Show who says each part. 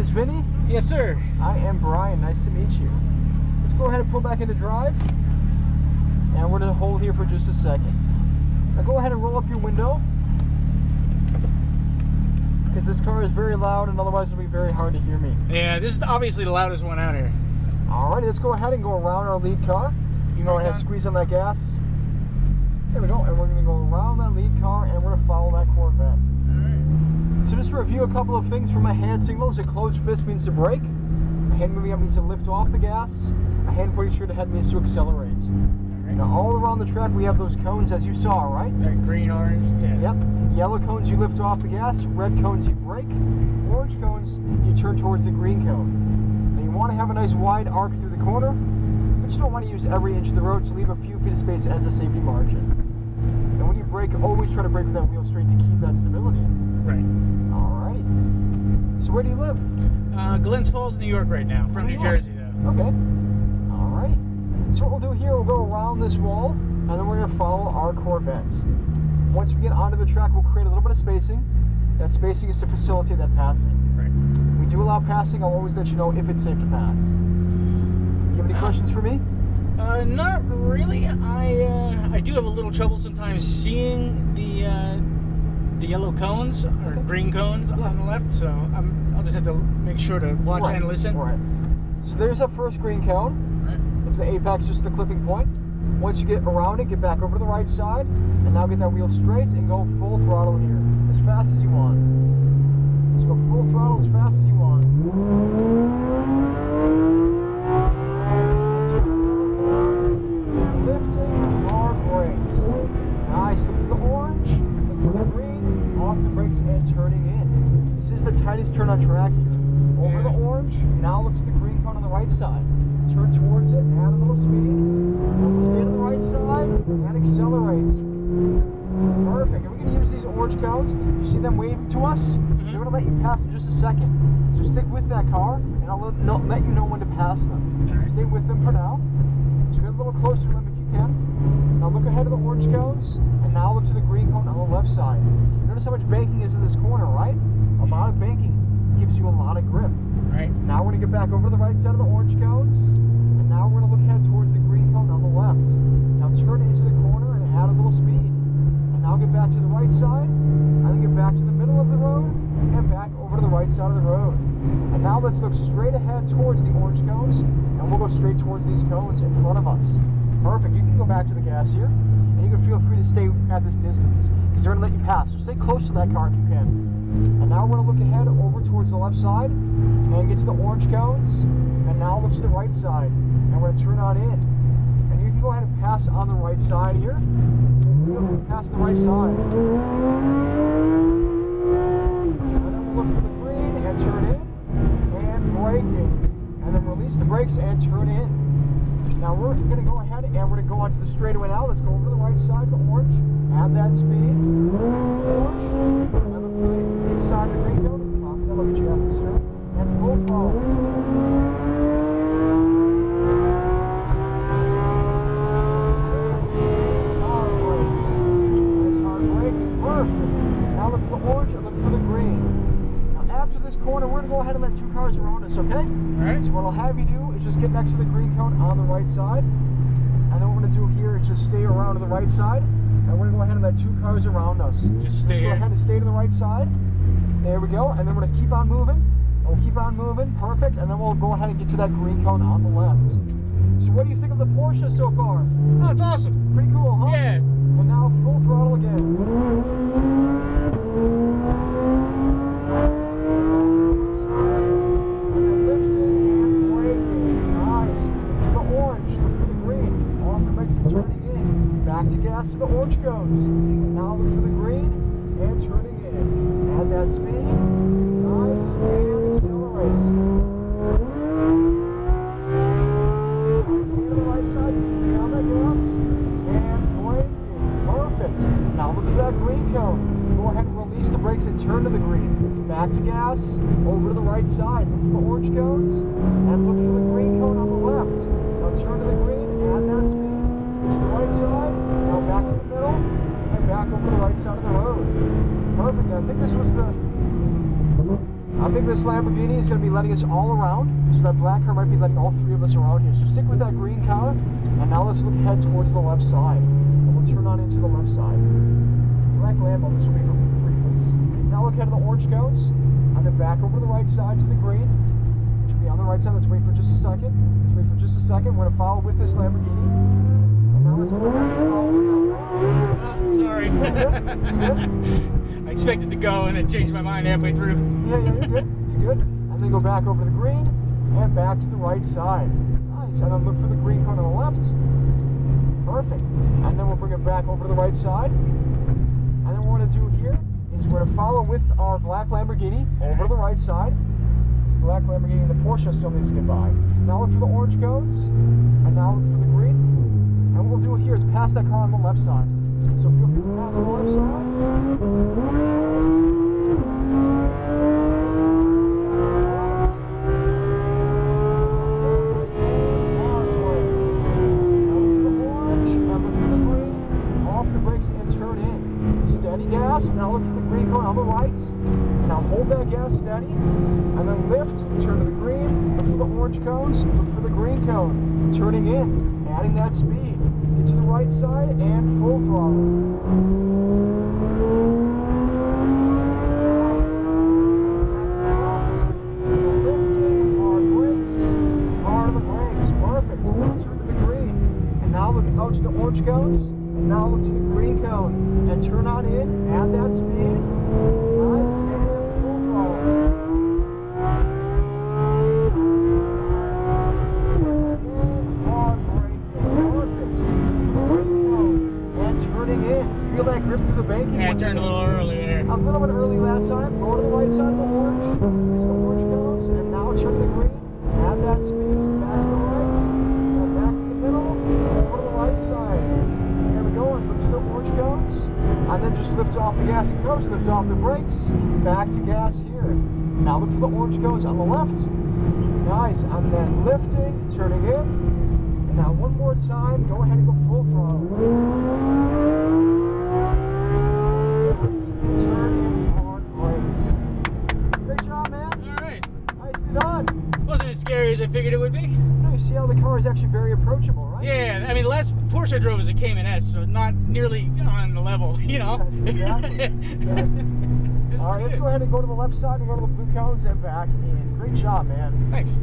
Speaker 1: is Vinny.
Speaker 2: Yes, sir.
Speaker 1: I am Brian. Nice to meet you. Let's go ahead and pull back into drive. And we're going to hold here for just a second. Now go ahead and roll up your window, because this car is very loud and otherwise it'll be very hard to hear me.
Speaker 2: Yeah, this is obviously the loudest one out here.
Speaker 1: Alrighty, let's go ahead and go around our lead car. You can go ahead and squeeze on that gas. There we go. And we're going to go around that lead car and we're going to follow that Corvette. Alright. So just to review a couple of things for my hand signals. A closed fist means to brake. A hand moving up means to lift off the gas. A hand pointing straight ahead means to accelerate. Now all around the track we have those cones as you saw, right?
Speaker 2: Green, orange, yeah.
Speaker 1: Yep. Yellow cones you lift off the gas, red cones you brake, orange cones you turn towards the green cone. Now you want to have a nice wide arc through the corner, but you don't want to use every inch of the road, so leave a few feet of space as a safety margin. And when you brake, always try to brake with that wheel straight to keep that stability.
Speaker 2: Right.
Speaker 1: Alrighty. So where do you live?
Speaker 2: Glens Falls, New York right now, from New Jersey though.
Speaker 1: Okay. Alrighty. So what we'll do here, we'll go around this wall, and then we're going to follow our Corvettes. Once we get onto the track, we'll create a little bit of spacing. That spacing is to facilitate that passing.
Speaker 2: Right.
Speaker 1: We do allow passing. I'll always let you know if it's safe to pass. You have any questions for me?
Speaker 2: Not really. I do have a little trouble sometimes seeing the yellow cones or green cones on the left, so I'll just have to make sure to watch and listen.
Speaker 1: Right. So there's our first green cone. It's the apex, just the clipping point. Once you get around it, get back over to the right side, and now get that wheel straight and go full throttle here, as fast as you want. So go full throttle as fast as you want. Nice. Lifting and hard brakes. Nice. Look for the orange, look for the green, off the brakes and turning in. This is the tightest turn on track here. Over the orange, now look to the green cone on the right side. Turn towards it, add a little speed, and we'll stay to the right side and accelerate. Perfect. And we can use these orange cones. You see them waving to us? They're going to let you pass in just a second. So stick with that car, and I'll let you know when to pass them. So stay with them for now. So get a little closer to them if you can. Now look ahead of the orange cones, and now look to the green cone on the left side. Notice how much banking is in this corner, right? A lot of banking gives you a lot of grip.
Speaker 2: Right.
Speaker 1: Now we're going to get back over to the right side of the orange cones, and now we're going to look ahead towards the green cone on the left. Now turn into the corner and add a little speed. And now get back to the right side, and then get back to the middle of the road, and back over to the right side of the road. And now let's look straight ahead towards the orange cones, and we'll go straight towards these cones in front of us. Perfect. You can go back to the gas here, and you can feel free to stay at this distance, because they're going to let you pass. So stay close to that car if you can. And now we're going to look ahead over towards the left side and get to the orange cones, and now look to the right side, and we're going to turn on in. And you can go ahead and pass on the right side here. Feel free to pass on the right side. And then we'll look for the green and turn in, and braking. And then release the brakes and turn in. Now we're going to go ahead and we're going to go onto the straightaway now. Let's go over to the right side of the orange, add that speed, look for the orange, and look for the inside of the green cone, copy that, look at you after the straight, and full throttle. Hard brakes. Nice hard brake, perfect. Now look for the orange and look for the green. Now after this corner, we're going to go ahead and let two cars around us, okay?
Speaker 2: Alright.
Speaker 1: So what I'll have you do is just get next to the green cone on the right side. And then what we're going to do here is just stay around to the right side. And we're going to go ahead and let two cars around us.
Speaker 2: Just stay
Speaker 1: go ahead and stay to the right side. There we go. And then we're going to keep on moving. And we'll keep on moving. Perfect. And then we'll go ahead and get to that green cone on the left. So what do you think of the Porsche so far?
Speaker 2: Oh, it's awesome.
Speaker 1: Pretty cool, huh?
Speaker 2: Yeah.
Speaker 1: And now full throttle again. Turning in, back to gas to the orange cones. And now look for the green and turning in. Add that speed, nice, and accelerate. Stay to the right side, you can stay on that gas, and braking. Perfect. Now look for that green cone. Go ahead and release the brakes and turn to the green. Back to gas, over to the right side. Look for the orange cones, and look for the green cone on the left. Now turn to the green, add that speed. To the right side, now back to the middle, and back over to the right side of the road. Perfect. I think this was the I think this Lamborghini is going to be letting us all around, so that black car might be letting all three of us around here. So stick with that green car, and now let's look ahead towards the left side. And we'll turn on into the left side. Black Lambo, this will be for 3, please. Now look ahead to the orange cones, and then back over to the right side to the green, which will be on the right side. Let's wait for just a second. Let's wait for just a second. We're going to follow with this Lamborghini. And now let's go back and follow with that.
Speaker 2: Oh, sorry.
Speaker 1: Good.
Speaker 2: I expected to go and then changed my mind halfway through.
Speaker 1: Yeah, you're good. You're good. And then go back over to the green and back to the right side. Nice. And then look for the green cone on the left. Perfect. And then we'll bring it back over to the right side. And then what we're going to do here is we're going to follow with our black Lamborghini over to the right side. Black Lamborghini and the Porsche still needs to get by. Now look for the orange cones. And now look for the green. And what we'll do here is pass that car on the left side. So feel free to pass on the left side. Nice. Nice. Hard brakes. Now look for the orange, now look for the green. Off the brakes and turn in. Steady gas. Now look for the green cone on the right. And now hold that gas steady. And then lift, turn to the green. Look for the orange cones. Look for the green cone. Turning in, adding that speed. Get to the right side and full throttle. Nice. Back to the left. Lifting, hard brakes. Hard on the brakes. Perfect. Turn to the green. And now look out to the orange cones. And now look to the green cone. And turn on in. Add that speed. Nice. And full throttle. Feel that grip through the banking.
Speaker 2: Yeah, I turned a little early there.
Speaker 1: A little bit early that time. Go to the right side of the orange. Into the orange cones. And now turn to the green. Add that speed. Back to the right. Go back to the middle. Over to the right side. There we go. And look to the orange cones. And then just lift off the gas and coast. Lift off the brakes. Back to gas here. Now look for the orange cones on the left. Nice. And then lifting. Turning in. And now one more time. Go ahead and go full throttle. Turn in hard brakes. Great job, man.
Speaker 2: All right.
Speaker 1: Nicely done.
Speaker 2: Wasn't as scary as I figured it would be.
Speaker 1: No, you see how the car is actually very approachable, right?
Speaker 2: Yeah, I mean, the last Porsche I drove was a Cayman S, so not nearly on the level, you know?
Speaker 1: Exactly. All right, let's go ahead and go to the left side and go to the blue cones and back in. Great job, man.
Speaker 2: Thanks.